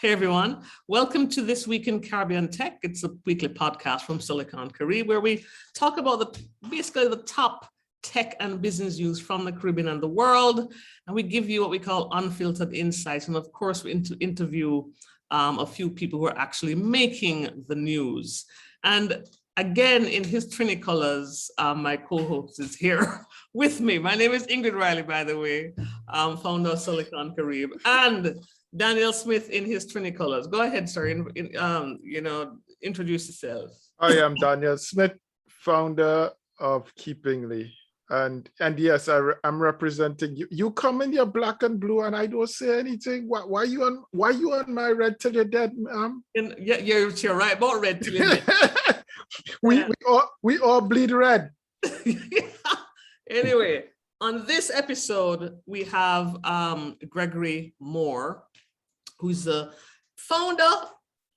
Hey everyone, welcome to This Week in Caribbean Tech. It's a weekly podcast from Silicon Caribbean where we talk about basically the top tech and business news from the Caribbean and the world. And we give you what we call unfiltered insights. And of course, we interview a few people who are actually making the news. And again, in his Trini colors, my co-host is here with me. My name is Ingrid Riley, by the way, founder of Silicon Caribbean, and Daniel Smith in his Trini colors. Go ahead, sir. Introduce yourself. I am Daniel Smith, founder of Keepingly, and yes, I'm representing you. You come in your black and blue, and I don't say anything. Why you on my red till you're dead, ma'am? Yeah, you're right about red till you're dead. we all bleed red. Anyway, on this episode, we have Gregory Moore, who's the founder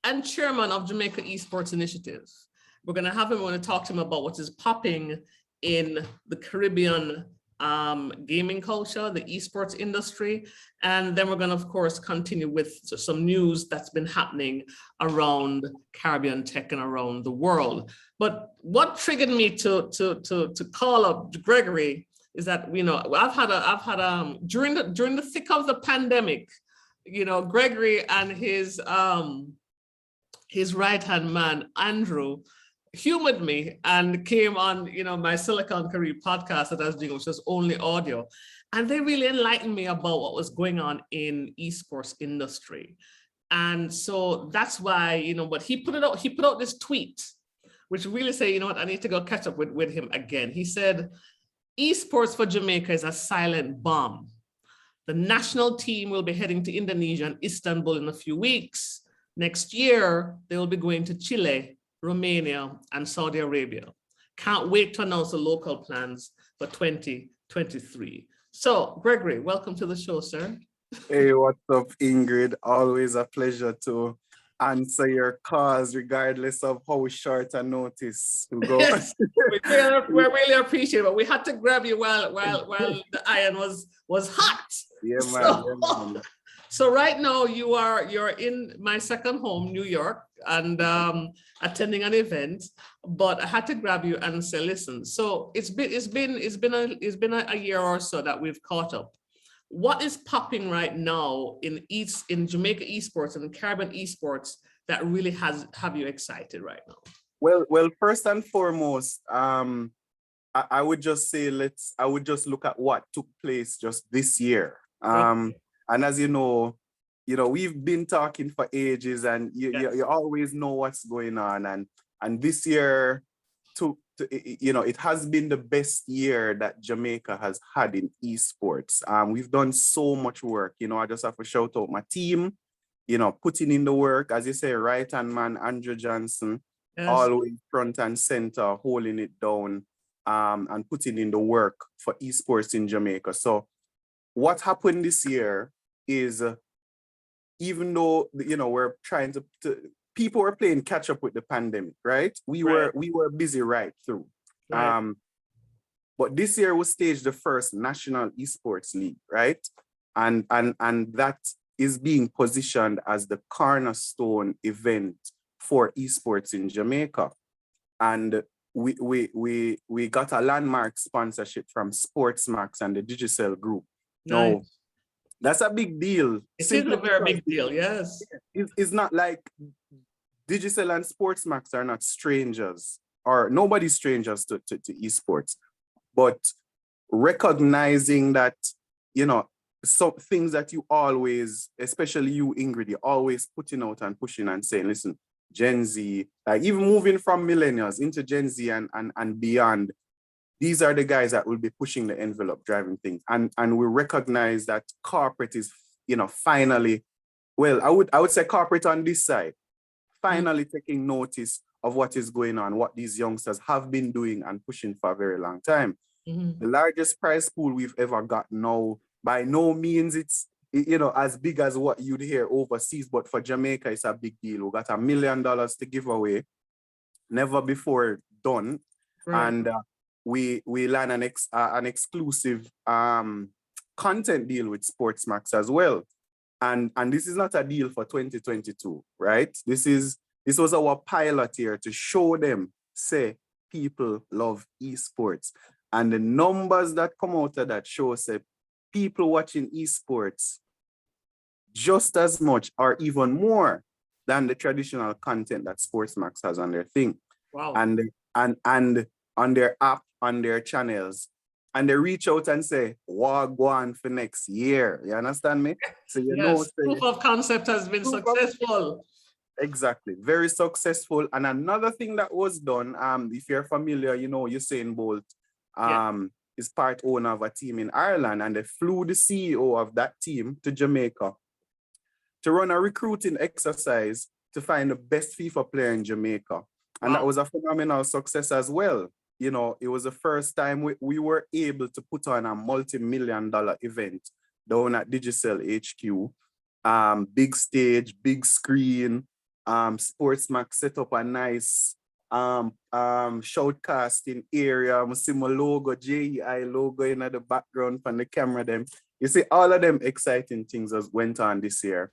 and chairman of Jamaica eSports Initiative. We're going to have him, we're going to talk to him about what is popping in the Caribbean gaming culture, the esports industry. And then we're going to, of course, continue with some news that's been happening around Caribbean tech and around the world. But what triggered me to call up Gregory is that, I've had during the thick of the pandemic, Gregory and his right-hand man, Andrew, humored me and came on, my Silicon Caribbean podcast that I was doing, which was only audio. And they really enlightened me about what was going on in esports industry. And so that's why, but he put out this tweet, which really say, I need to go catch up with him again. He said, esports for Jamaica is a silent bomb. The national team will be heading to Indonesia and Istanbul in a few weeks. Next year, they will be going to Chile, Romania, and Saudi Arabia. Can't wait to announce the local plans for 2023. So, Gregory, welcome to the show, sir. Hey, what's up, Ingrid? Always a pleasure to answer your calls, regardless of how short a notice to go. we really appreciate it, but we had to grab you while the iron was hot. Yeah, man. So right now you're in my second home, New York, and attending an event. But I had to grab you and say, listen. So it's been a year or so that we've caught up. What is popping right now in Jamaica esports and Caribbean esports that really have you excited right now? Well, first and foremost, I would just say I would just look at what took place just this year. And as you know, we've been talking for ages, and you always know what's going on. And this year, it has been the best year that Jamaica has had in esports. We've done so much work. I just have to shout out my team, putting in the work, as you say, right-hand man, Andrew Johnson, yes, always front and center, holding it down, and putting in the work for esports in Jamaica. So what happened this year is, even though, we're trying to people were playing catch up with the pandemic, right? We were busy right through. Right. But this year we staged the first national esports league, right? And that is being positioned as the cornerstone event for esports in Jamaica. And we got a landmark sponsorship from Sportsmax and the Digicel Group. Nice. Now, that's a big deal. It is a very big deal, yes. It's not like Digicel and Sportsmax are not strangers, or nobody's strangers to esports, but recognizing that, some things that you always, especially you, Ingrid, you always putting out and pushing and saying, listen, Gen Z, like even moving from millennials into Gen Z and beyond, these are the guys that will be pushing the envelope, driving things. And we recognize that corporate is, finally, well, I would say corporate on this side, finally taking notice of what is going on, what these youngsters have been doing and pushing for a very long time. Mm-hmm. The largest prize pool we've ever got now, by no means it's, as big as what you'd hear overseas, but for Jamaica, it's a big deal. We got $1 million to give away, never before done. Right. And we land an exclusive content deal with Sportsmax as well. And this is not a deal for 2022, right? This was our pilot here to show them, say, people love esports. And the numbers that come out of that show say people watching esports just as much or even more than the traditional content that Sportsmax has on their thing. Wow. And on their app, on their channels. And they reach out and say, what go on for next year? You understand me? So yes, proof of concept has been successful. Exactly, very successful. And another thing that was done, if you're familiar, Usain Bolt is part owner of a team in Ireland, and they flew the CEO of that team to Jamaica to run a recruiting exercise to find the best FIFA player in Jamaica. And that was a phenomenal success as well. It was the first time we were able to put on a multi-million-dollar event down at Digicel HQ. Big stage, big screen, Sportsmax set up a nice shoutcasting area. I see my logo, JEI logo in the background from the camera. You see, all of them exciting things that went on this year.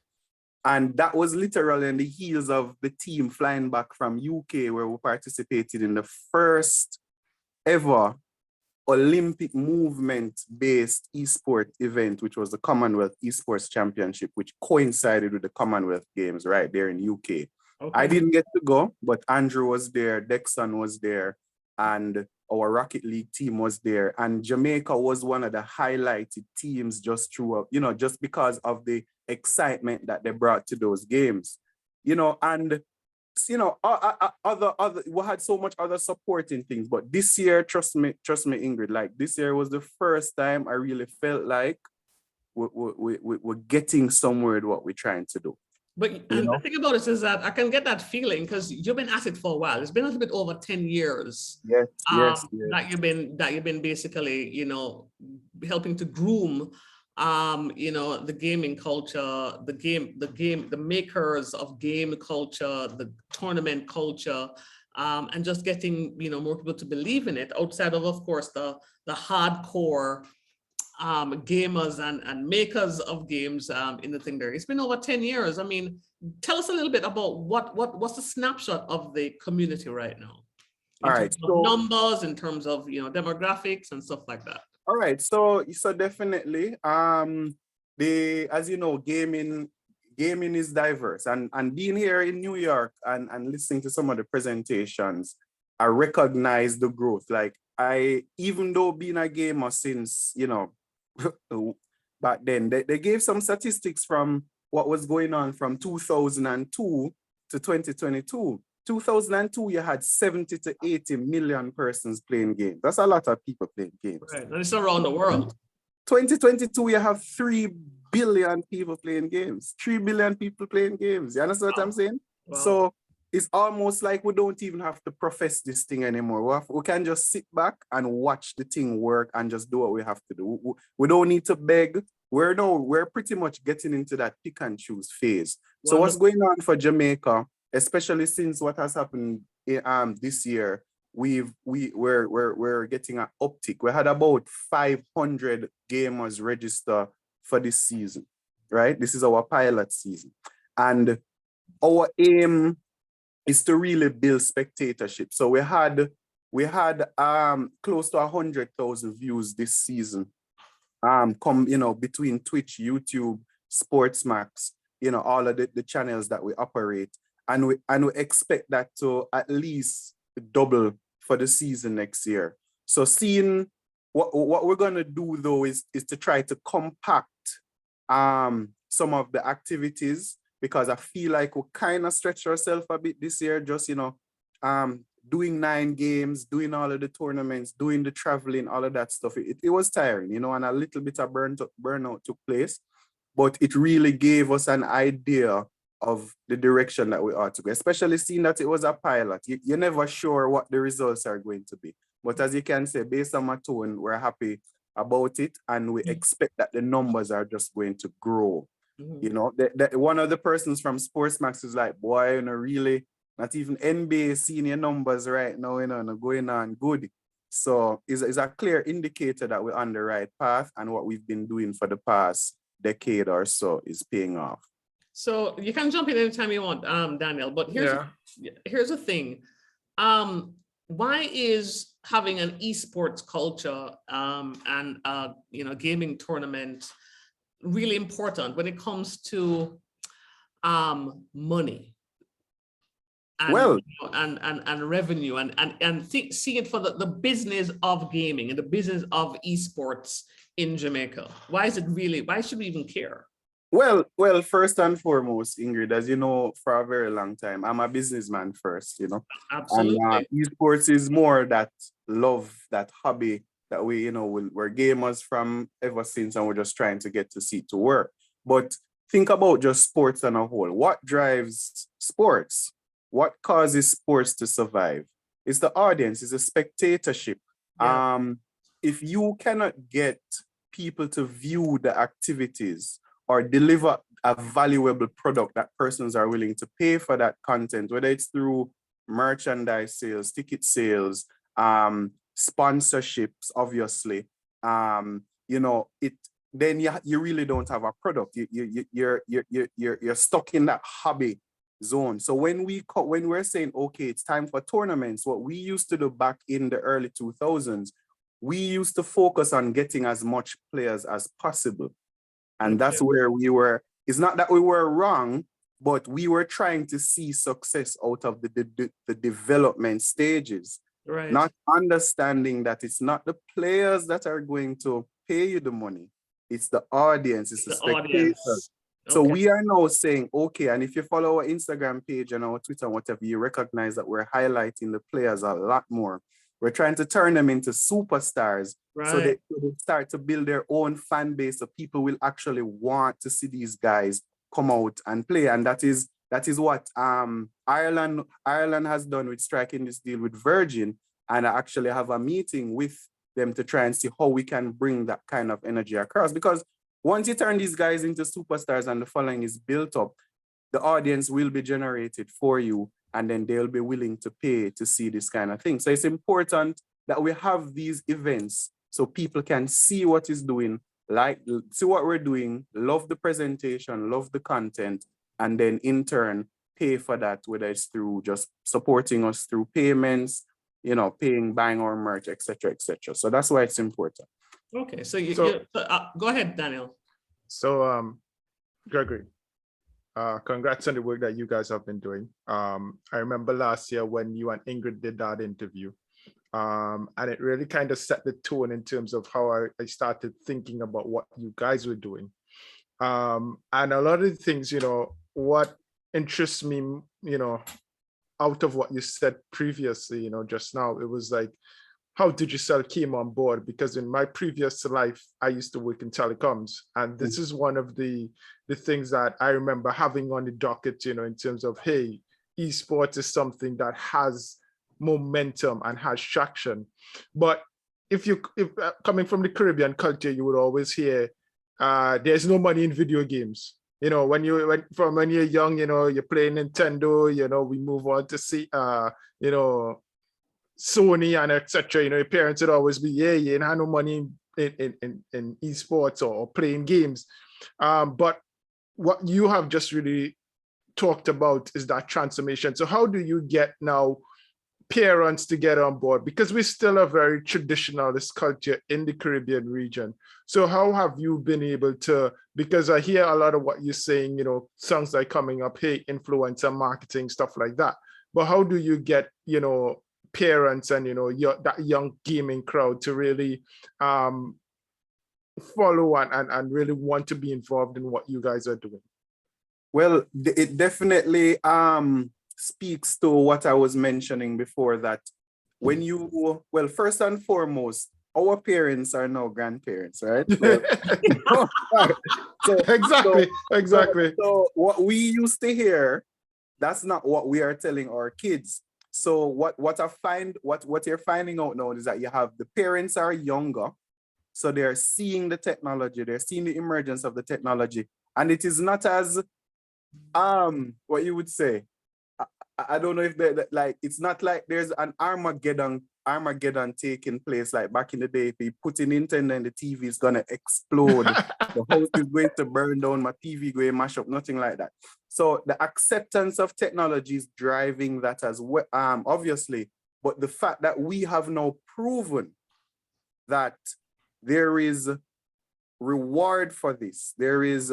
And that was literally on the heels of the team flying back from UK, where we participated in the first ever Olympic movement-based eSport event, which was the Commonwealth Esports Championship, which coincided with the Commonwealth Games right there in UK. Okay. I didn't get to go, but Andrew was there, Dexon was there, and our Rocket League team was there. And Jamaica was one of the highlighted teams just throughout, just because of the excitement that they brought to those games, and other we had so much other supporting things. But this year, trust me, Ingrid, like this year was the first time I really felt like we're getting somewhere with what we're trying to do. But the thing about it is that I can get that feeling because you've been at it for a while. It's been a little bit over 10 years. Yes. That you've been basically, helping to groom, the gaming culture, the makers of game culture, the tournament culture, and just getting, more people to believe in it outside of course, the hardcore gamers and makers of games in the thing there. It's been over 10 years. I mean, tell us a little bit about what's the snapshot of the community right now? In terms of numbers, in terms of demographics and stuff like that. All right, so definitely, as you know, gaming is diverse, and being here in New York and listening to some of the presentations, I recognize the growth. Like even though being a gamer since back then, they gave some statistics from what was going on from 2002 to 2022. 2002, you had 70 to 80 million persons playing games. That's a lot of people playing games. Right, and it's around the world. 2022, you have 3 billion people playing games. 3 billion people playing games. You understand what I'm saying? Wow. So it's almost like we don't even have to profess this thing anymore. We can just sit back and watch the thing work and just do what we have to do. We don't need to beg. We're pretty much getting into that pick and choose phase. So what's going on for Jamaica, especially since what has happened this year, we're getting an uptick. We had about 500 gamers register for this season, right? This is our pilot season, and our aim is to really build spectatorship. So we had close to 100,000 views this season. Between Twitch, YouTube, Sportsmax, all of the channels that we operate. And we expect that to at least double for the season next year. So seeing what we're gonna do though is to try to compact some of the activities, because I feel like we kind of stretched ourselves a bit this year, just doing 9 games, doing all of the tournaments, doing the traveling, all of that stuff. It was tiring, and a little bit of burnout took place, but it really gave us an idea of the direction that we ought to go, especially seeing that it was a pilot. You're never sure what the results are going to be. But as you can say, based on my tone, we're happy about it, and we expect that the numbers are just going to grow. One of the persons from Sportsmax is like, boy, really, not even NBA senior numbers right now, going on good. So it's a clear indicator that we're on the right path and what we've been doing for the past decade or so is paying off. So you can jump in anytime you want, Daniel, but here's the thing. Why is having an esports culture and gaming tournament really important when it comes to money and revenue and seeing it for the business of gaming and the business of esports in Jamaica? Why should we even care? Well, first and foremost, Ingrid, as you know, for a very long time, I'm a businessman first, Absolutely. And esports is more that love, that hobby that we're gamers from ever since, and we're just trying to get to see it to work. But think about just sports on a whole. What drives sports? What causes sports to survive? It's the audience, it's the spectatorship. Yeah. If you cannot get people to view the activities or deliver a valuable product that persons are willing to pay for that content, whether it's through merchandise sales, ticket sales, sponsorships, obviously, then you really don't have a product. You're stuck in that hobby zone. So when we're saying, okay, it's time for tournaments, what we used to do back in the early 2000s, we used to focus on getting as much players as possible. And that's where we were. It's not that we were wrong, but we were trying to see success out of the development stages. Right. Not understanding that it's not the players that are going to pay you the money. It's the audience, it's the spectators. Audience. So we are now saying, okay, and if you follow our Instagram page and our Twitter and whatever, you recognize that we're highlighting the players a lot more. We're trying to turn them into superstars. Right. So they start to build their own fan base, so people will actually want to see these guys come out and play. And that is what Ireland has done with striking this deal with Virgin. And I actually have a meeting with them to try and see how we can bring that kind of energy across. Because once you turn these guys into superstars and the following is built up, the audience will be generated for you, and then they'll be willing to pay to see this kind of thing. So it's important that we have these events so people can see what is doing, see what we're doing, love the presentation, love the content, and then in turn pay for that, whether it's through just supporting us through payments, buying our merch, etc., etc. So that's why it's important. Okay, so go ahead, Daniel. So, Gregory, congrats on the work that you guys have been doing. I remember last year when you and Ingrid did that interview, and it really kind of set the tone in terms of how I started thinking about what you guys were doing. And a lot of the things, what interests me, out of what you said previously, just now, it was like, how Digicel came on board, because in my previous life, I used to work in telecoms. And this is one of the things that I remember having on the docket, in terms of, hey, esports is something that has momentum and has traction. But if coming from the Caribbean culture, you would always hear, there's no money in video games. When you're young, you're playing Nintendo, we move on to see, Sony and etc. Your parents would always be, you have no money in esports or playing games. But what you have just really talked about is that transformation. So how do you get now parents to get on board? Because we're still a very traditionalist culture in the Caribbean region. So how have you been able to, because I hear a lot of what you're saying, songs like coming up, hey, influencer marketing, stuff like that. But how do you get, parents and that young gaming crowd to really follow and really want to be involved in what you guys are doing? Well, it definitely speaks to what I was mentioning before, that when first and foremost, our parents are now grandparents, right? Exactly. So what we used to hear, that's not what we are telling our kids. So what you're finding out now is that you have the parents are younger, so they're seeing the technology, they're seeing the emergence of the technology, and it is not as what you would say. I don't know if like it's not like there's an Armageddon Armageddon taking place, like back in the day. If you put in Nintendo and the TV is gonna explode, the house is going to burn down, my TV going to mash up, nothing like that. So the acceptance of technology is driving that as well, obviously. But the fact that we have now proven that there is reward for this, there is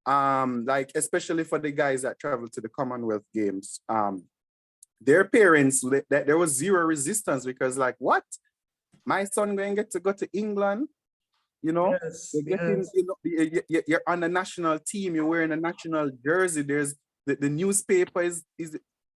like especially for the guys that travel to the Commonwealth Games, their parents, that there was zero resistance, because like, what? My son going to get to go to England, you know? Yes, You're getting, yes. you know, you're on the national team, you're wearing a national jersey. There's the newspaper is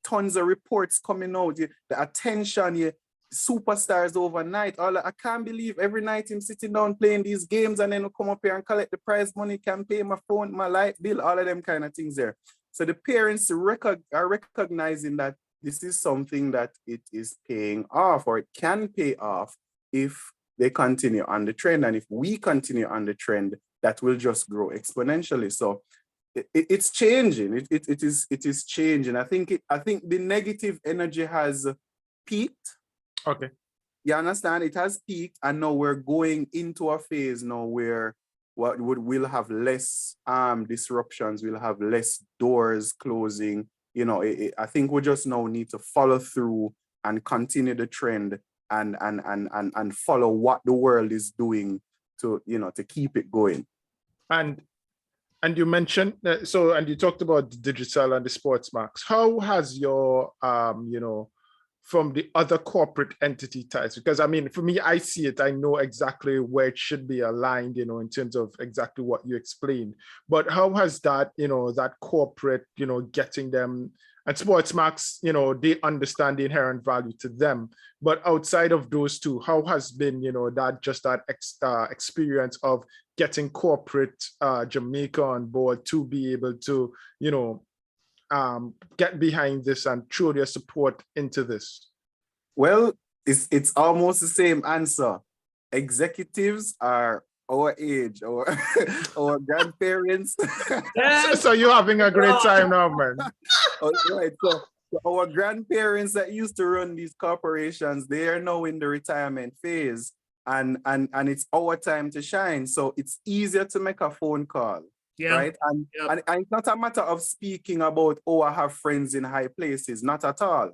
tons of reports coming out. The attention, superstars overnight. I can't believe every night him sitting down playing these games, and then he'll come up here and collect the prize money, can pay my phone, my light bill, all of them kind of things there. So the parents are recognizing that this is something that it is paying off, or it can pay off if they continue on the trend. And if we continue on the trend, that will just grow exponentially. So it's changing. It is changing. I think the negative energy has peaked. Okay. You understand? It has peaked, and now we're going into a phase now where we'll have less disruptions, we'll have less doors closing. You know, I think we just now need to follow through and continue the trend and follow what the world is doing to, you know, to keep it going. And you mentioned and you talked about the digital and the sports marks. How has your you know, from the other corporate entity ties? Because I mean, for me, I see it, I know exactly where it should be aligned, you know, in terms of exactly what you explained. But how has that, you know, that corporate, you know, getting them, and sports marks, you know, they understand the inherent value to them. But outside of those two, how has been, you know, that experience of getting corporate Jamaica on board to be able to, you know, get behind this and throw their support into this? Well, it's almost the same answer. Executives are our age, our grandparents. Yes. So you're having a great time now, man. Right. So our grandparents that used to run these corporations, they are now in the retirement phase, and it's our time to shine. So it's easier to make a phone call. Yeah. Right. And it's not a matter of speaking about, oh, I have friends in high places. Not at all.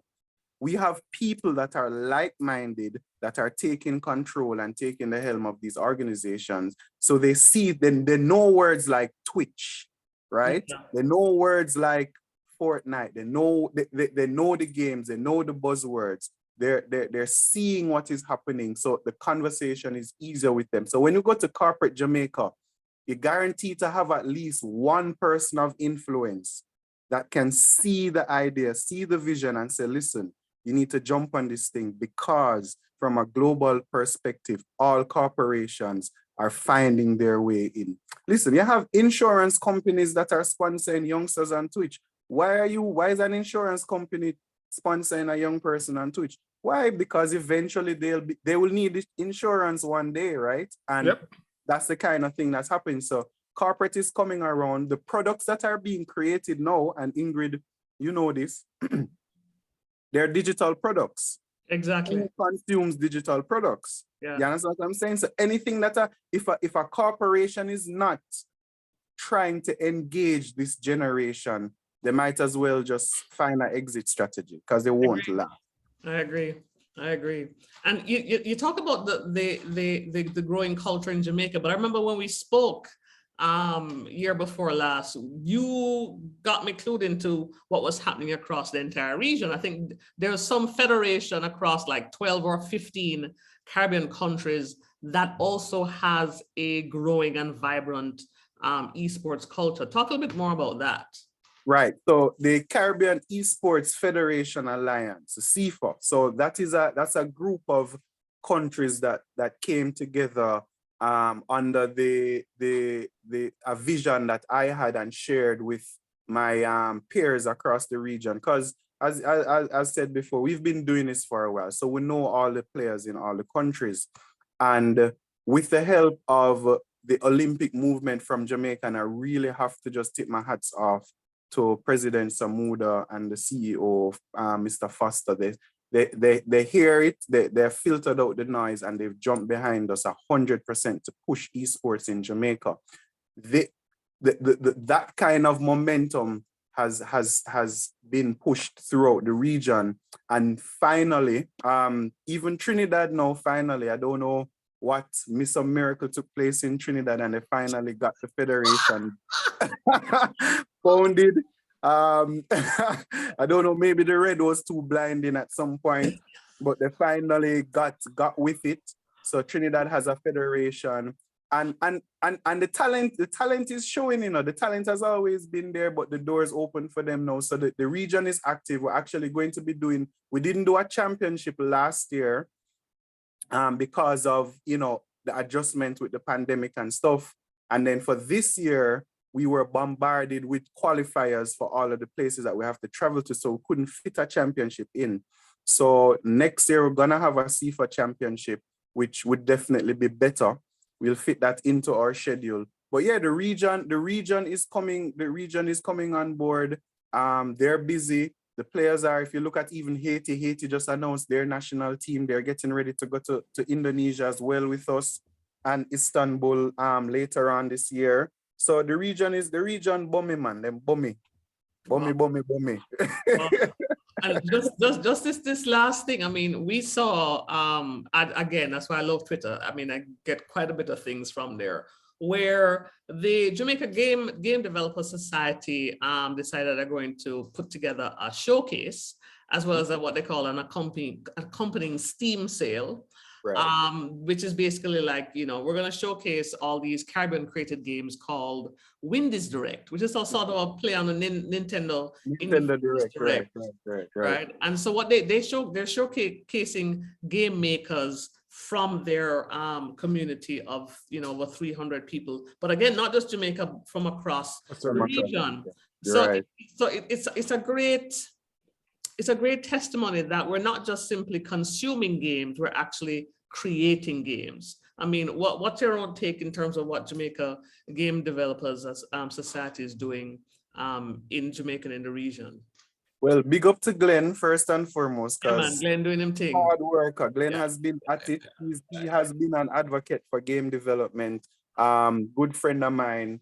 We have people that are like-minded, that are taking control and taking the helm of these organizations. So they see, then they know words like Twitch, right? Yeah. They know words like Fortnite. They know the games. They know the buzzwords. They're seeing what is happening. So the conversation is easier with them. So when you go to corporate Jamaica, you're guaranteed to have at least one person of influence that can see the idea, see the vision, and say, listen, you need to jump on this thing, because from a global perspective, all corporations are finding their way in. Listen, you have insurance companies that are sponsoring youngsters on Twitch. Why is an insurance company sponsoring a young person on Twitch? Why? Because eventually they will need insurance one day, right? And that's the kind of thing that's happening. So corporate is coming around. The products that are being created now, and Ingrid, you know this, they're digital products. Exactly. Who consumes digital products? Yeah. You understand what I'm saying? So anything that if a corporation is not trying to engage this generation, they might as well just find an exit strategy, because they won't laugh. I agree. And you talk about the growing culture in Jamaica, but I remember when we spoke year before last, you got me clued into what was happening across the entire region. I think there's some federation across like 12 or 15 Caribbean countries that also has a growing and vibrant esports culture. Talk a little bit more about that. Right. So the Caribbean Esports Federation Alliance, CIFA. So that's a group of countries that came together under a vision that I had and shared with my peers across the region. Because as I said before, we've been doing this for a while, so we know all the players in all the countries. And with the help of the Olympic movement from Jamaica, and I really have to just tip my hats off to President Samuda and the CEO of Mr. Foster. they hear it, they're filtered out the noise, and they've jumped behind us 100% to push esports in Jamaica. That kind of momentum has been pushed throughout the region, and finally, even Trinidad now. Finally, I don't know what Miss Miracle took place in Trinidad, and they finally got the federation founded. I don't know, maybe the red was too blinding at some point, but they finally got with it. So Trinidad has a federation, and the talent is showing, the talent has always been there, but the door is open for them now. So the region is active. We're actually going to be we didn't do a championship last year because of, the adjustment with the pandemic and stuff. And then for this year, we were bombarded with qualifiers for all of the places that we have to travel to, so we couldn't fit a championship in. So next year, we're gonna have a CIFA championship, which would definitely be better. We'll fit that into our schedule. But yeah, the region is coming on board. They're busy. The players are, if you look at even Haiti just announced their national team. They're getting ready to go to Indonesia as well with us, and Istanbul later on this year. So the region bummy, man. Them bummy. Bummy. And just this last thing, I mean, we saw, again, that's why I love Twitter. I mean, I get quite a bit of things from there, where the Jamaica Game Developers Society decided they're going to put together a showcase, as well as what they call an accompanying Steam sale. Right. Which is basically like, we're going to showcase all these Caribbean created games called Windies Direct, which is a sort of a play on the Nintendo Direct. Right. And so what they're showcasing game makers from their community of, over 300 people. But again, not just Jamaica, from across the region. So it's a great testimony that we're not just simply consuming games, we're actually creating games. I mean, what's your own take in terms of what Jamaica Game Developers Society is doing in Jamaica and in the region? Well, big up to Glenn first and foremost, because Glenn doing him thing. Hard worker. Glenn has been at it. He has been an advocate for game development. Good friend of mine.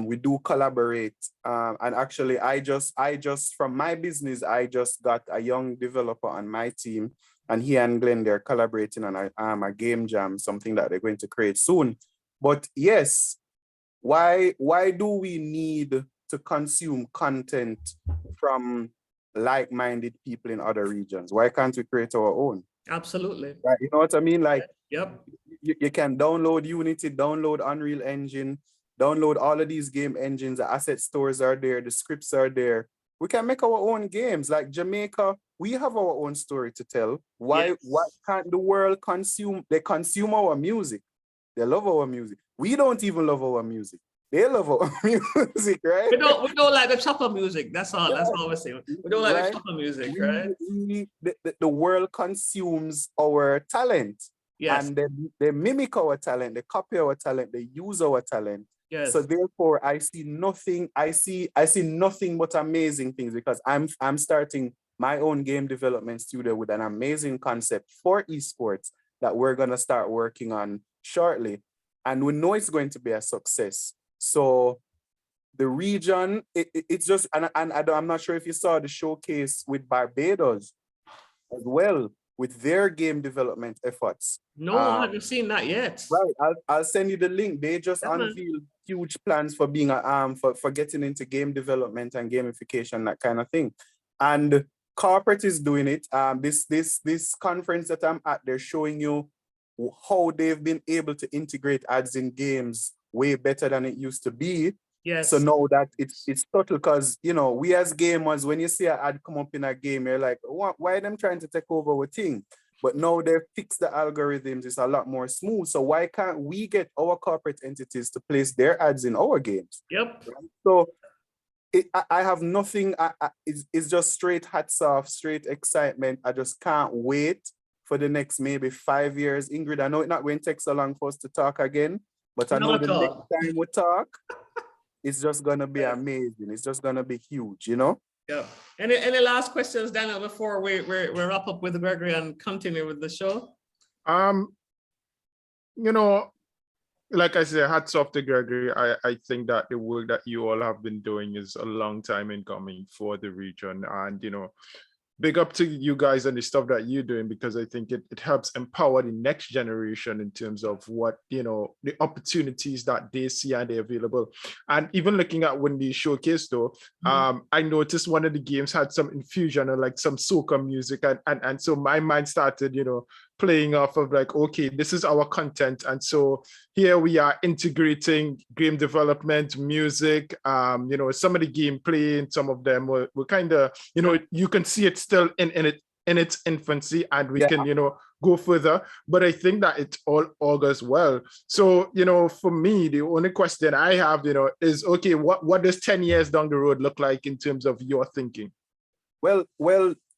We do collaborate. And actually, I just from my business, I just got a young developer on my team, and he and Glenn, they're collaborating on a game jam, something that they're going to create soon. But yes, why do we need to consume content from like-minded people in other regions? Why can't we create our own? Absolutely. Right, you know what I mean? Like, yep. You can download Unity, download Unreal Engine, download all of these game engines. The asset stores are there, the scripts are there. We can make our own games. Like Jamaica, we have our own story to tell. Why can't the world consume? They consume our music. They love our music. We don't even love our music. They love our music, right? We don't like the chopper music. That's all. That's all we're saying. We don't like the chopper music, right? The world consumes our talent. Yes. And they mimic our talent, they copy our talent, they use our talent. Yes. So therefore, I see nothing but amazing things, because I'm starting my own game development studio with an amazing concept for esports that we're gonna start working on shortly. And we know it's going to be a success. So the region, it's just, and I'm not sure if you saw the showcase with Barbados as well, with their game development efforts. No, I haven't seen that yet. Right, I'll send you the link. They just unveiled huge plans for being for getting into game development and gamification, that kind of thing. And corporate is doing it. This conference that I'm at, they're showing you how they've been able to integrate ads in games way better than it used to be. Yes. So now that it's subtle, because we as gamers, when you see an ad come up in a game, you're like, why are them trying to take over our thing? But now they've fixed the algorithms, it's a lot more smooth. So why can't we get our corporate entities to place their ads in our games? Yep. So I have nothing. It's just straight hats off, straight excitement. I just can't wait for the next maybe 5 years. Ingrid, I know it's not going to take so long for us to talk again, but I know the next time we talk, it's just going to be amazing. It's just going to be huge, Yeah. Any last questions, Daniel, before we wrap up with Gregory and continue with the show? You know, like I said, hats off to Gregory. I think that the work that you all have been doing is a long time in coming for the region. And, you know, big up to you guys and the stuff that you're doing, because I think it helps empower the next generation in terms of what, you know, the opportunities that they see and they're available. And even looking at Windies Showcase though, I noticed one of the games had some infusion of like some soca music, and so my mind started, you know, playing off of like, okay, this is our content. And so here we are integrating game development, music, you know, some of the gameplay and some of them were kind of, you know, you can see it still in its infancy, and we can, you know, go further. But I think that it all augurs well. So, you know, for me, the only question I have, you know, is, okay, what does 10 years down the road look like in terms of your thinking? Well,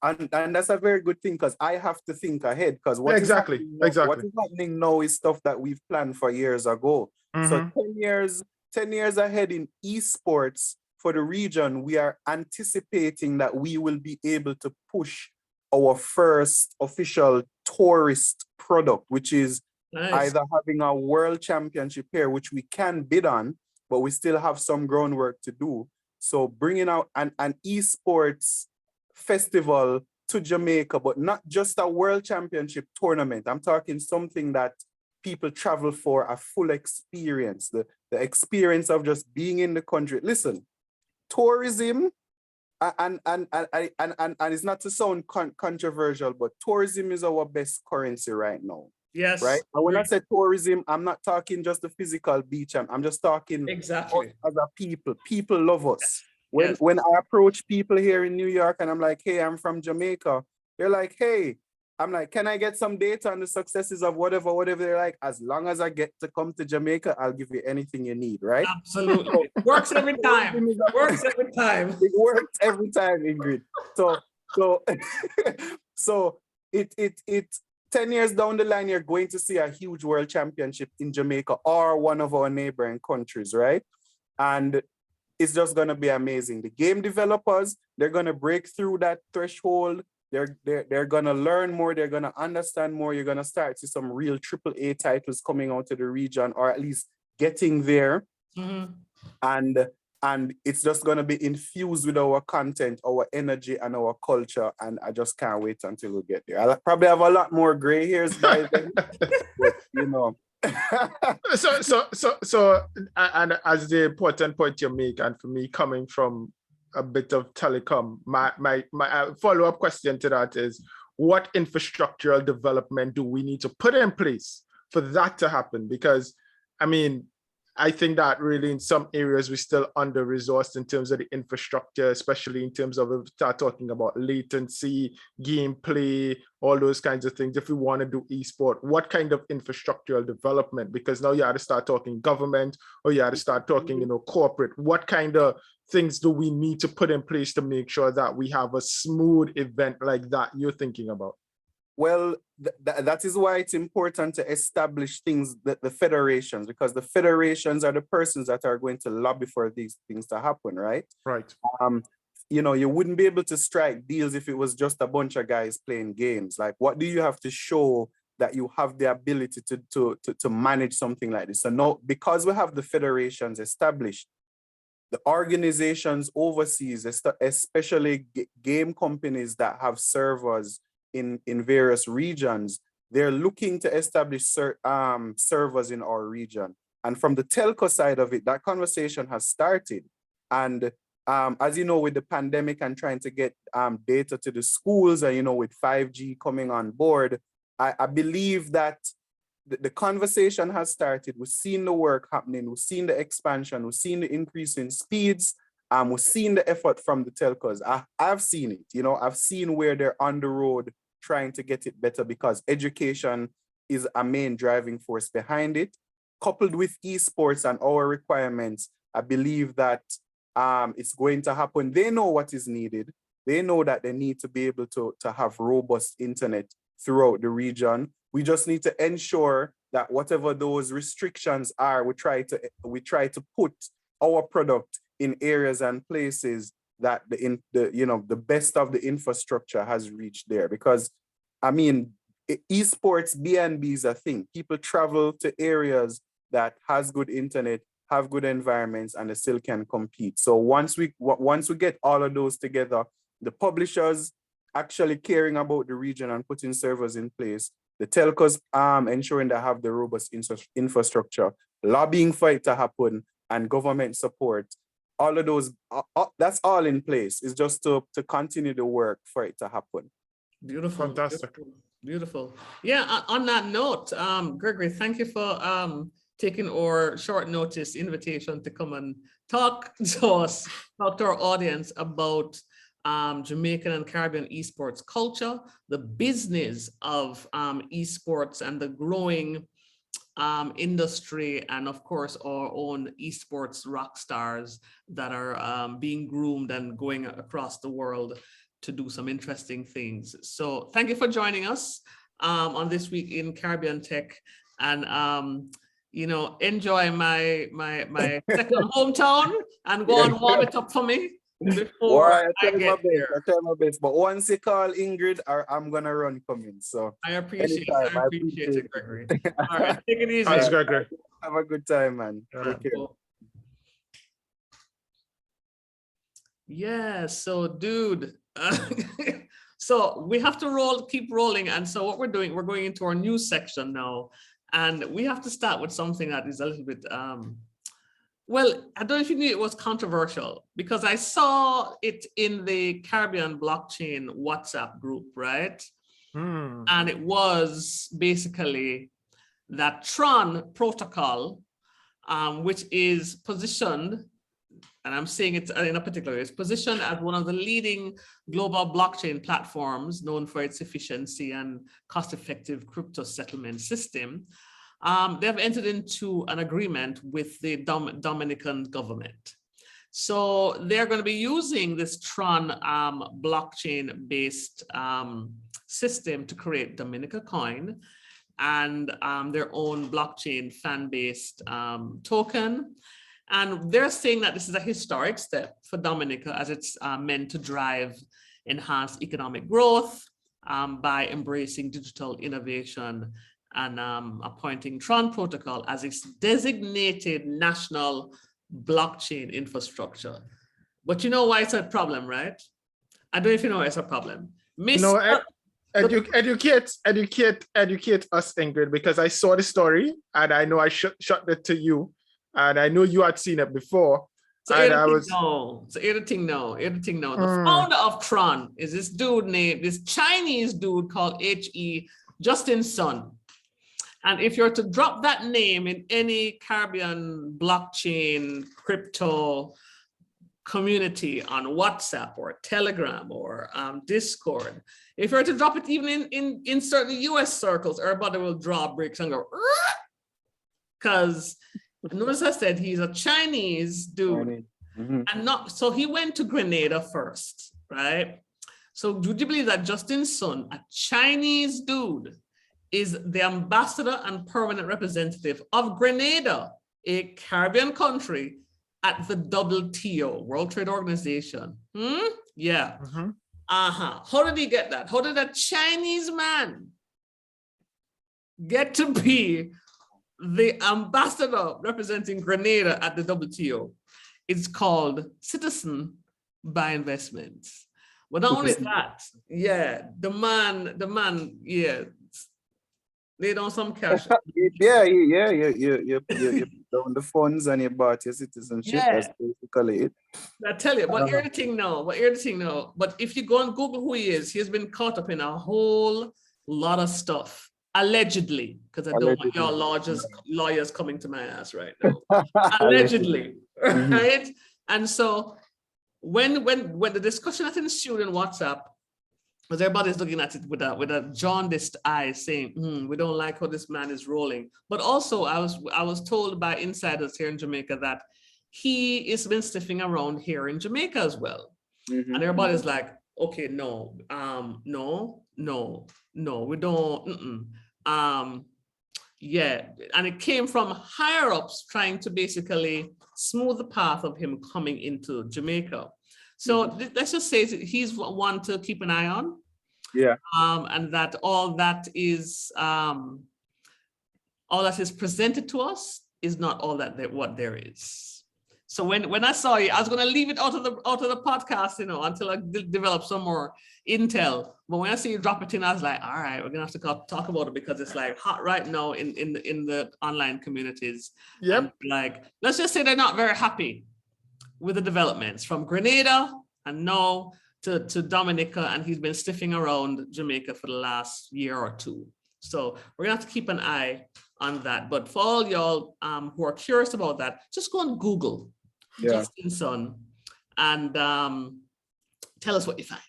and that's a very good thing, because I have to think ahead, because what is happening now is stuff that we've planned for years ago. So 10 years ahead in eSports for the region, we are anticipating that we will be able to push our first official tourist product, which is either having a world championship here, which we can bid on, but we still have some groundwork to do. So bringing out an eSports festival to Jamaica, but not just a world championship tournament. I'm talking something that people travel for a full experience, the experience of just being in the country. Listen, tourism, and it's not to sound controversial, but tourism is our best currency right now. Yes. Right. And when I say tourism, I'm not talking just the physical beach. I'm just talking exactly as a people. People love us. When I approach people here in New York and I'm like, hey, I'm from Jamaica, they're like, hey, I'm like, can I get some data on the successes of whatever? They're like, as long as I get to come to Jamaica, I'll give you anything you need, right? Absolutely. Works every time. Works every time. It works every time, Ingrid. So it 10 years down the line, you're going to see a huge world championship in Jamaica or one of our neighboring countries, right? And it's just going to be amazing. The game developers, they're going to break through that threshold. They're going to learn more. They're going to understand more. You're going to start to see some real AAA titles coming out to the region, or at least getting there. And it's just going to be infused with our content, our energy, and our culture. And I just can't wait until we get there. I'll probably have a lot more gray hairs by then, but, you know. So, and as the important point you make, and for me coming from a bit of telecom, my follow-up question to that is, what infrastructural development do we need to put in place for that to happen? Because, I mean, I think that really in some areas we're still under-resourced in terms of the infrastructure, especially in terms of if we start talking about latency, gameplay, all those kinds of things. If we want to do esport, what kind of infrastructural development? Because now you have to start talking government, or you have to start talking, you know, corporate. What kind of things do we need to put in place to make sure that we have a smooth event like that you're thinking about? Well, that is why it's important to establish things, the federations, because the federations are the persons that are going to lobby for these things to happen, right? Right. You know, you wouldn't be able to strike deals if it was just a bunch of guys playing games. Like, what do you have to show that you have the ability to manage something like this? So now, because we have the federations established, the organizations overseas, especially game companies that have servers in various regions, they're looking to establish servers in our region. And from the telco side of it, that conversation has started. And as you know, with the pandemic and trying to get data to the schools, and, you know, with 5G coming on board, I believe that the conversation has started. We've seen the work happening. We've seen the expansion. We've seen the increase in speeds. We've seen the effort from the telcos. I've seen it. You know, I've seen where they're on the road trying to get it better, because education is a main driving force behind it. Coupled with esports and our requirements, I believe that it's going to happen. They know what is needed. They know that they need to be able to have robust internet throughout the region. We just need to ensure that whatever those restrictions are, we try to put our product in areas and places that the best of the infrastructure has reached there. Because I mean, esports BNB is a thing. People travel to areas that has good internet, have good environments, and they still can compete. So once we get all of those together, the publishers actually caring about the region and putting servers in place, the telcos ensuring they have the robust infrastructure, lobbying for it to happen, and government support, all of those, that's all in place. It's just to continue the work for it to happen. Beautiful. Fantastic. Beautiful. Yeah, on that note, Gregory, thank you for taking our short notice invitation to come and talk to us, talk to our audience about Jamaican and Caribbean esports culture, the business of esports and the growing industry, and of course our own esports rock stars that are being groomed and going across the world to do some interesting things. So thank you for joining us on This Week in Caribbean Tech, and you know, enjoy my second hometown and go and warm it up for me before I get there. I try my best, but once you call Ingrid, I'm gonna run coming. So I appreciate it, Gregory. All right, take it easy. Thanks, Gregory. Have a good time, man. Take care. Yeah, so dude, so we have to keep rolling. And so what we're doing, we're going into our news section now, and we have to start with something that is a little bit, well, I don't know if you knew it was controversial, because I saw it in the Caribbean Blockchain WhatsApp group, right? And it was basically that Tron protocol, which is positioned, and I'm saying it in a particular way, it's positioned as one of the leading global blockchain platforms known for its efficiency and cost-effective crypto settlement system. They have entered into an agreement with the Dominican government. So they're going to be using this Tron blockchain-based system to create Dominica coin and their own blockchain fan-based token. And they're saying that this is a historic step for Dominica, as it's meant to drive enhanced economic growth by embracing digital innovation and appointing Tron Protocol as its designated national blockchain infrastructure. But you know why it's a problem, right? I don't know if you know why it's a problem. Educate us, Ingrid, because I saw the story and I know I shot it to you. And I know you had seen it before. So editing, no. The founder of Tron is this dude named, this Chinese dude called Justin Sun. And if you're to drop that name in any Caribbean blockchain crypto community on WhatsApp or Telegram or Discord, if you're to drop it even in certain US circles, everybody will draw bricks and go, because notice I said he's a Chinese dude, and not, so he went to Grenada first, right? So would you believe that Justin Sun, a Chinese dude, is the ambassador and permanent representative of Grenada, a Caribbean country, at the WTO, World Trade Organization? Yeah. How did he get that? How did a Chinese man get to be the ambassador representing Grenada at the WTO? It's called Citizen by Investments. But not only that, yeah, the man, yeah, laid on some cash. You down the funds and you bought your citizenship. Yeah. That's basically it. I tell you, but here's the thing now. But if you go and Google who he is, he's been caught up in a whole lot of stuff. Allegedly, because I don't want your lawyers coming to my ass right now. Allegedly, right? And so when the discussion that ensued in WhatsApp, because everybody's looking at it with a jaundiced eye, saying, we don't like how this man is rolling. But also, I was told by insiders here in Jamaica that he has been sniffing around here in Jamaica as well. And everybody's like, okay, no, we don't. Yeah, and it came from higher ups trying to basically smooth the path of him coming into Jamaica. So let's just say he's one to keep an eye on. Yeah. And that all that is presented to us is not all that what there is. So when I saw you, I was going to leave it out of the podcast, until I develop some more intel. But when I see you drop it in, I was like, all right, we're gonna have to talk about it because it's like hot right now in the online communities. Yep. And like, let's just say they're not very happy with the developments from Grenada and now to Dominica, and he's been sniffing around Jamaica for the last year or two. So we're gonna have to keep an eye on that. But for all y'all who are curious about that, just go on Google Justin Sun and tell us what you find.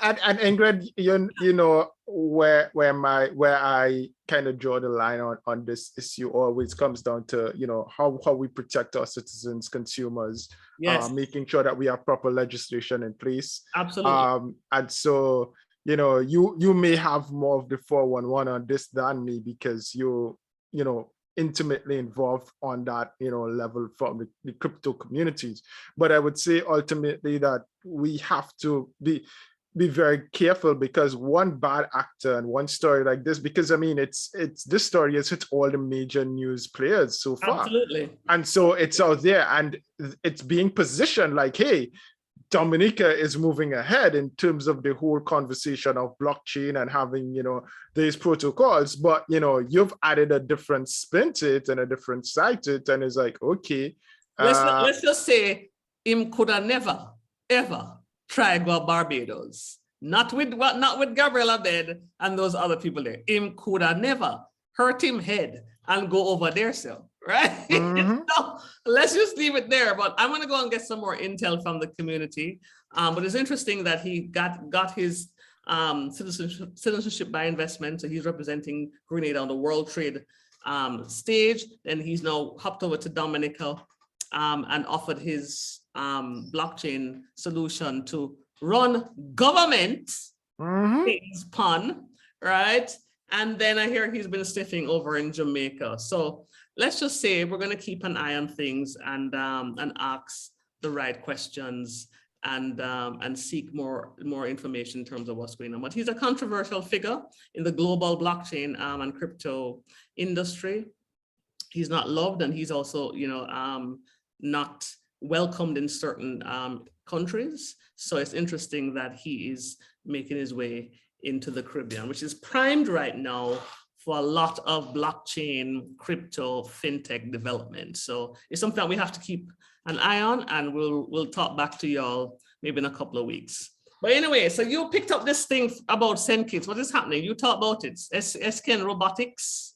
and Ingrid, you know where I kind of draw the line on this issue always comes down to how we protect our citizens, consumers, making sure that we have proper legislation in place. Absolutely. And so you may have more of the 411 on this than me because you intimately involved on that level from the crypto communities. But I would say ultimately that we have to be very careful, because one bad actor and one story like this, because I mean it's this story has hit all the major news players so far. Absolutely. And so it's out there and it's being positioned like, hey, Dominica is moving ahead in terms of the whole conversation of blockchain and having, these protocols, but, you've added a different spin to it and a different side to it. And it's like, okay. Let's just say him could have never, ever try go Barbados. Not with Gabriel Abed and those other people there. Him could have never hurt him head and go over there, so. Right? So let's just leave it there. But I'm going to go and get some more intel from the community. But it's interesting that he got his citizenship by investment. So he's representing Grenada on the World Trade stage. Then he's now hopped over to Dominica and offered his blockchain solution to run government. Things pun, right? And then I hear he's been sniffing over in Jamaica. So let's just say we're going to keep an eye on things and ask the right questions and seek more information in terms of what's going on. But he's a controversial figure in the global blockchain and crypto industry. He's not loved, and he's also, not welcomed in certain countries. So it's interesting that he is making his way into the Caribbean, which is primed right now for a lot of blockchain, crypto, fintech development. So it's something that we have to keep an eye on, and we'll talk back to y'all maybe in a couple of weeks. But anyway, so you picked up this thing about SendKits. What is happening? You talk about it. SKN Robotics.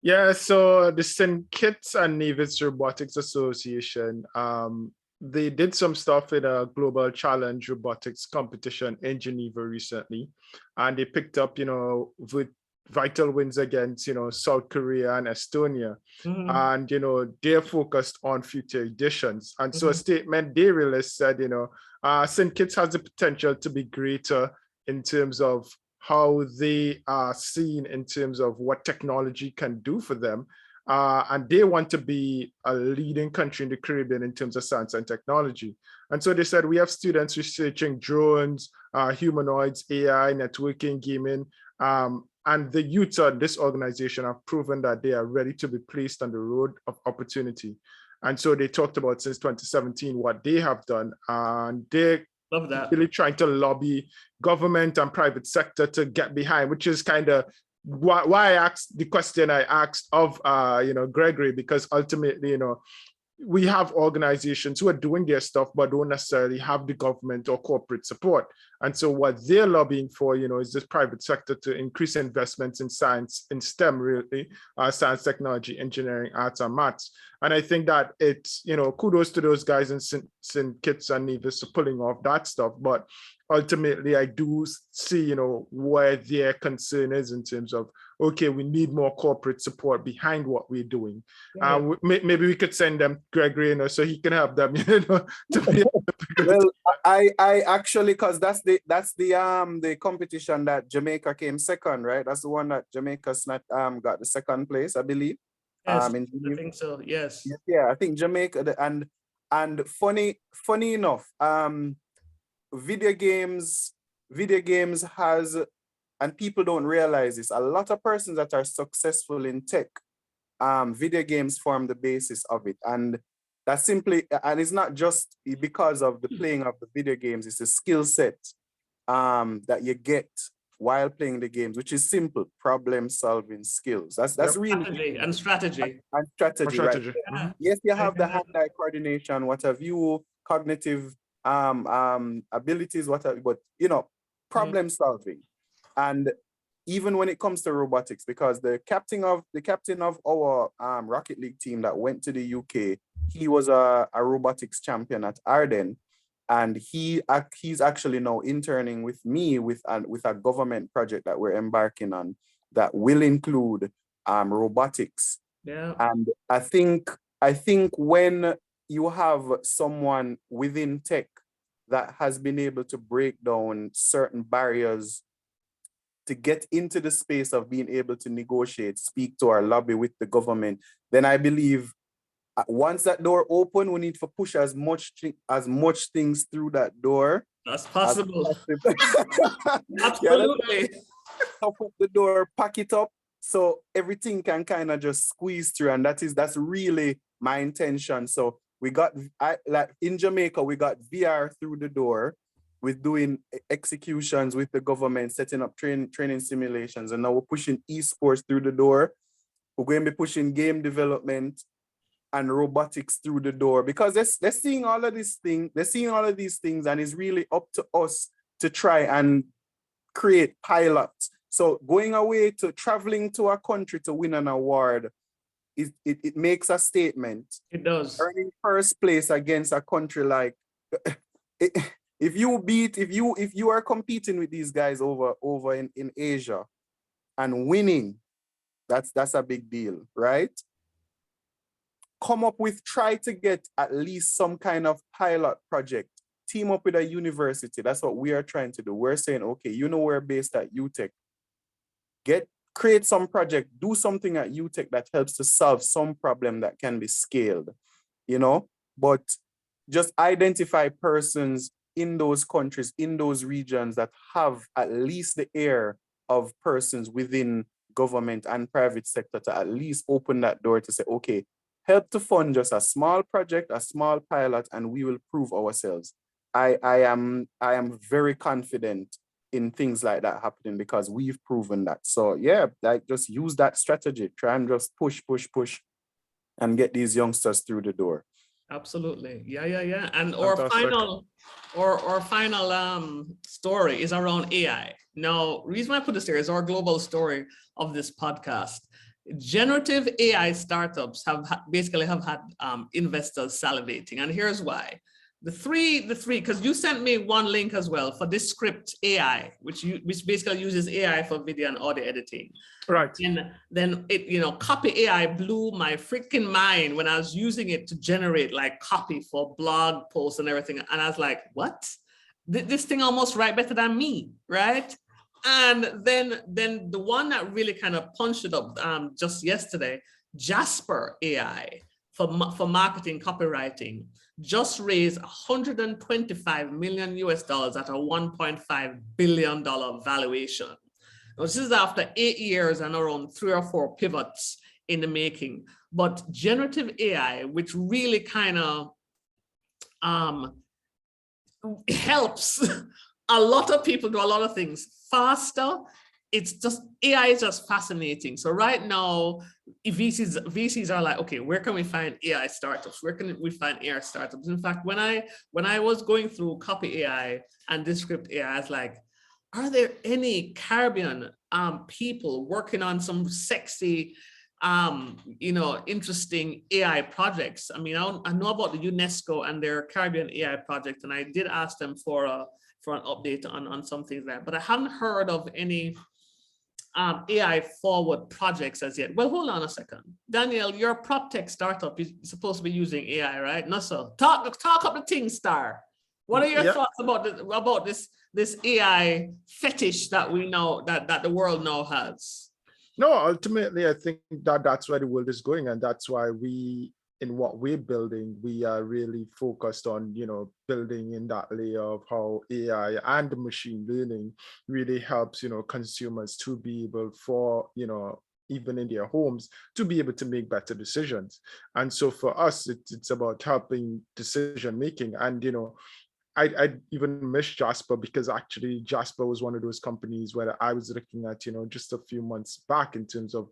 Yeah, so the SendKits and Nevis Robotics Association, they did some stuff in a global challenge robotics competition in Geneva recently, and they picked up, with vital wins against, South Korea and Estonia. And, they're focused on future editions. And so a statement they released said, SendKits has the potential to be greater in terms of how they are seen in terms of what technology can do for them. And they want to be a leading country in the Caribbean in terms of science and technology. And so they said, we have students researching drones, humanoids, AI, networking, gaming, and the youth of this organization have proven that they are ready to be placed on the road of opportunity. And so they talked about since 2017 what they have done, and they're really trying to lobby government and private sector to get behind, which is kind of why I asked the question I asked of Gregory, because ultimately, we have organizations who are doing their stuff but don't necessarily have the government or corporate support. And so what they're lobbying for, is this private sector to increase investments in science, in STEM, really, science, technology, engineering, arts, and maths. And I think that it's, kudos to those guys in SendKits and Nevis for pulling off that stuff. But ultimately, I do see, where their concern is in terms of, okay, we need more corporate support behind what we're doing. Maybe we could send them Gregory, so he can help them, to be able to well, I actually, because that's the competition that Jamaica came second, right? That's the one that Jamaica's not got the second place, I believe. Yes, I think so. Yes. Yeah, I think Jamaica, and And funny enough, video games has, and people don't realize this, a lot of persons that are successful in tech, video games form the basis of it. And that's simply, and it's not just because of the playing of the video games, it's a skill set that you get while playing the games, which is simple problem solving skills. That's Yep. really Strategy. and strategy, right? Strategy. Yeah. Yes, you have the Yeah. hand-eye coordination, what have you, cognitive abilities, what have, but you know, problem solving. And even when it comes to robotics, because the captain of our Rocket League team that went to the UK, he was a robotics champion at Arden, and he's actually now interning with me with a government project that we're embarking on that will include robotics. Yeah. And I think when you have someone within tech that has been able to break down certain barriers to get into the space of being able to negotiate, speak to our lobby with the government, then I believe once that door open, we need to push as much things through that door. That's possible. Absolutely. Top up the door, pack it up, so everything can kind of just squeeze through, and that's really my intention. So we got, like in Jamaica, we got VR through the door with doing executions with the government, setting up training simulations, and now we're pushing eSports through the door. We're going to be pushing game development and robotics through the door, because they're seeing all of these things, and it's really up to us to try and create pilots. So going away to traveling to a country to win an award, it makes a statement. It does. Earning first place against a country like, if you are competing with these guys over in Asia and winning, that's a big deal, right? Try to get at least some kind of pilot project, team up with a university. That's what we are trying to do. We're saying, okay, we're based at UTech. Create some project, do something at UTech that helps to solve some problem that can be scaled, but just identify persons in those countries, in those regions that have at least the air of persons within government and private sector to at least open that door to say, okay, help to fund just a small project, a small pilot, and we will prove ourselves. I am very confident in things like that happening because we've proven that. So yeah, like just use that strategy. Try and just push, and get these youngsters through the door. Absolutely. Yeah. And Fantastic. our final story is around AI. Now, the reason why I put this here is our global story of this podcast. Generative AI startups have had investors salivating, and here's why. The three, because you sent me one link as well for this script AI, which basically uses AI for video and audio editing. Right. And then it, copy AI blew my freaking mind when I was using it to generate like copy for blog posts and everything. And I was like, what? This thing almost write better than me, right? And then the one that really kind of punched it up just yesterday, Jasper AI for marketing copywriting, just raised $125 million at a $1.5 billion valuation. Now, this is after 8 years and around 3 or 4 pivots in the making. But generative AI, which really kind of helps a lot of people do a lot of things faster. It's just, AI is just fascinating. So right now, VCs are like, okay, where can we find AI startups? Where can we find AI startups? In fact, when I was going through copy AI and Descript AI, I was like, are there any Caribbean people working on some sexy, interesting AI projects? I mean, I know about the UNESCO and their Caribbean AI project, and I did ask them for an update on some things there, but I haven't heard of any AI forward projects as yet. Well, hold on a second. Daniel, your prop tech startup is supposed to be using AI, right? No, sir. Talk up the thing, Star. What are your thoughts about this AI fetish that we know that the world now has? No, ultimately, I think that's where the world is going, and that's why we in what we're building, we are really focused on, building in that layer of how AI and machine learning really helps, consumers to be able for, even in their homes, to be able to make better decisions. And so for us, it's about helping decision making. And, I even miss Jasper, because actually Jasper was one of those companies where I was looking at, just a few months back in terms of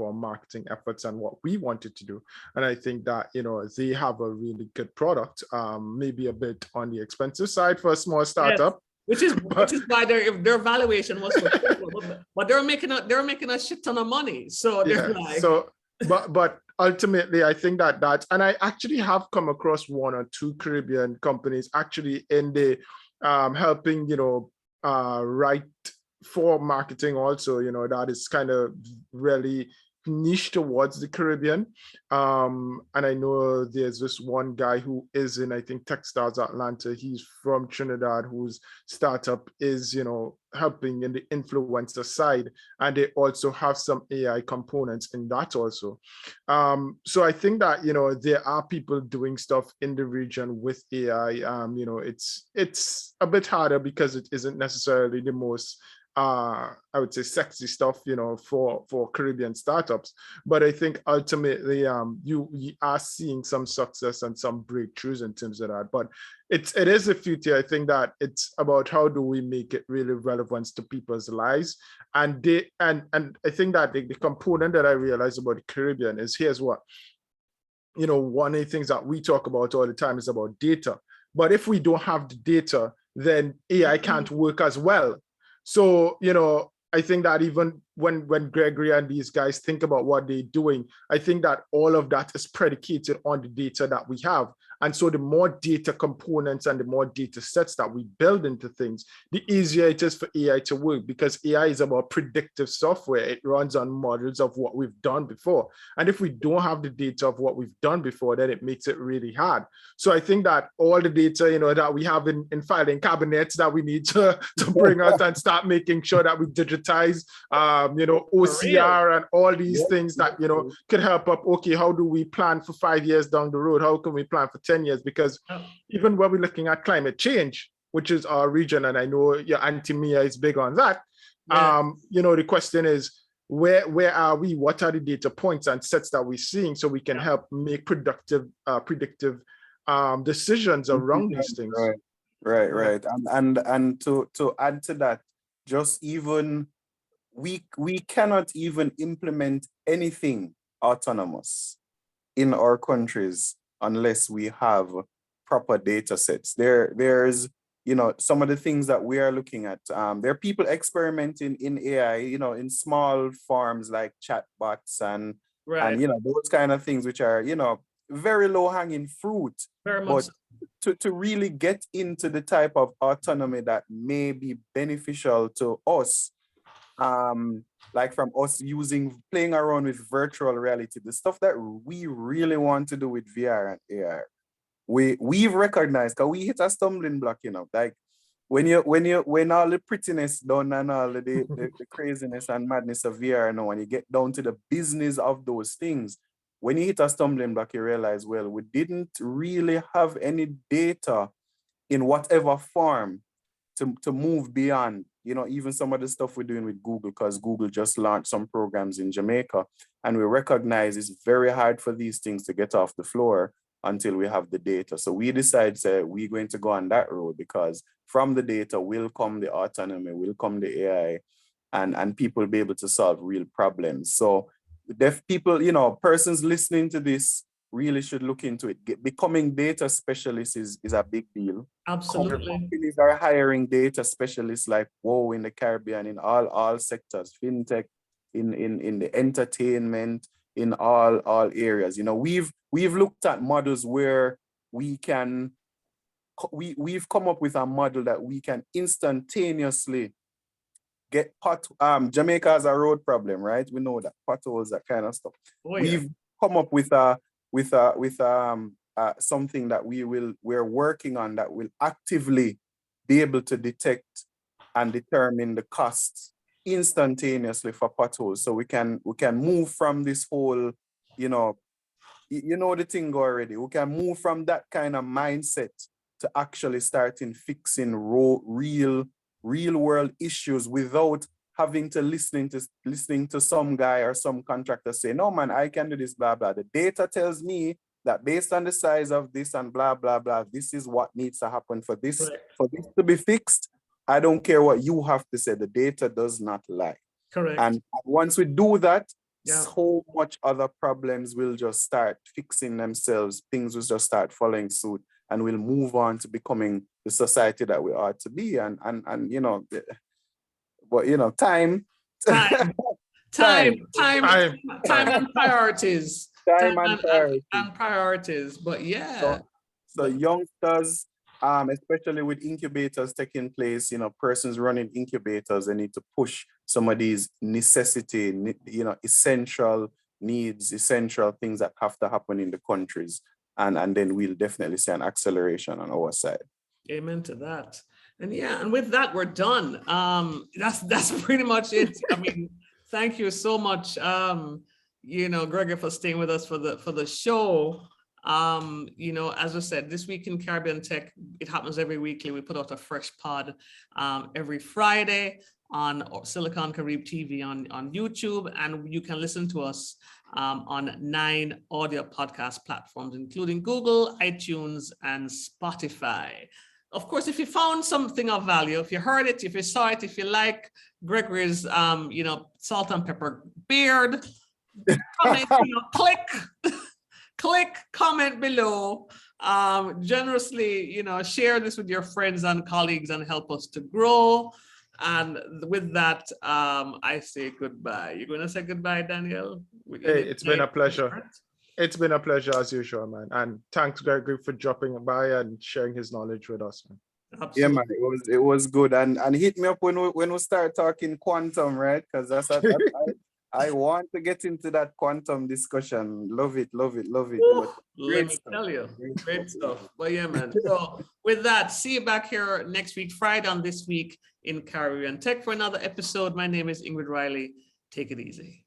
our marketing efforts and what we wanted to do. And I think that, they have a really good product, maybe a bit on the expensive side for a small startup. Yes. Which is why their valuation was so cool. But they're making a shit ton of money. So they're but ultimately, I think that and I actually have come across one or two Caribbean companies actually in the helping, write for marketing also, that is kind of really niche towards the Caribbean. And I know there's this one guy who is in, I think, Techstars Atlanta. He's from Trinidad, whose startup is, helping in the influencer side. And they also have some AI components in that also. So I think that, there are people doing stuff in the region with AI. It's a bit harder because it isn't necessarily the most I would say sexy stuff, for Caribbean startups. But I think ultimately, you are seeing some success and some breakthroughs in terms of that. But it is a future. I think that it's about how do we make it really relevant to people's lives. And I think that the component that I realized about the Caribbean is, here's what, one of the things that we talk about all the time is about data. But if we don't have the data, then AI can't work as well. So, I think that even when Gregory and these guys think about what they're doing, I think that all of that is predicated on the data that we have. And so the more data components and the more data sets that we build into things, the easier it is for AI to work, because AI is about predictive software. It runs on models of what we've done before. And if we don't have the data of what we've done before, then it makes it really hard. So I think that all the data, that we have in filing cabinets that we need to bring out and start making sure that we digitize, OCR and all these things that, could help up. Okay, how do we plan for 5 years down the road? How can we plan for 10 years? Because even when we're looking at climate change, which is our region, and I know your Auntie Mia is big on that, the question is, where are we? What are the data points and sets that we're seeing so we can help make predictive decisions around these things? Right. And to add to that, just even we cannot even implement anything autonomous in our countries unless we have proper data sets. There's some of the things that we are looking at. There are people experimenting in AI, in small forms like chatbots and those kind of things, which are very low hanging fruit. Very much. But to really get into the type of autonomy that may be beneficial to us, like from us playing around with virtual reality, the stuff that we really want to do with VR and AR, we've recognized, because we hit a stumbling block, like when all the prettiness done and all the craziness and madness of VR now, and you get down to the business of those things, when you hit a stumbling block, you realize, well, we didn't really have any data in whatever form to move beyond, even some of the stuff we're doing with Google, because Google just launched some programs in Jamaica, and we recognize it's very hard for these things to get off the floor until we have the data. So we decided we're going to go on that road, because from the data will come the autonomy, will come the AI, and people will be able to solve real problems. So deaf people, persons listening to this really should look into it. Becoming data specialists is a big deal. Absolutely. Companies are hiring data specialists like WoW in the Caribbean, in all sectors, fintech, in the entertainment, in all areas. We've looked at models where we've come up with a model that we can instantaneously get Jamaica has a road problem, right? We know that, potholes, that kind of stuff. Oh, yeah. We've come up with something that we're working on that will actively be able to detect and determine the costs instantaneously for potholes. So we can move from this whole, you know the thing already. We can move from that kind of mindset to actually starting fixing real world issues without having to listening to some guy or some contractor say, no man, I can do this, blah blah. The data tells me that based on the size of this and blah blah blah, this is what needs to happen for this to be fixed. I don't care what you have to say. The data does not lie. Correct. And once we do that, yeah, so much other problems will just start fixing themselves. Things will just start following suit, and we'll move on to becoming the society that we are to be. And you know, but you know, time and priorities. Time and priorities. And priorities. But yeah. So youngsters, especially with incubators taking place, you know, persons running incubators, they need to push some of these necessity, you know, essential needs, essential things that have to happen in the countries. And then we'll definitely see an acceleration on our side. Amen to that. And yeah, and with that, we're done. That's pretty much it. I mean, thank you so much, you know, Gregory, for staying with us for the show. You know, as I said, This Week in Caribbean Tech, it happens every weekly. We put out a fresh pod every Friday on Silicon Carib TV on YouTube, and you can listen to us on 9 audio podcast platforms, including Google, iTunes, and Spotify. Of course, if you found something of value, if you heard it, if you saw it, if you like Gregory's, you know, salt and pepper beard, comment, you know, click comment below. Generously, you know, share this with your friends and colleagues and help us to grow. And with that, I say goodbye. You're going to say goodbye, Daniel? Hey, it's been a pleasure. It's been a pleasure as usual, man. And thanks, Gregory, for dropping by and sharing his knowledge with us, man. Absolutely. Yeah, man, it was good. And hit me up when we start talking quantum, right? Because I want to get into that quantum discussion. Love it. Let me tell you, great stuff. But yeah, man. So with that, see you back here next week, Friday, on This Week in Caribbean Tech for another episode. My name is Ingrid Riley. Take it easy.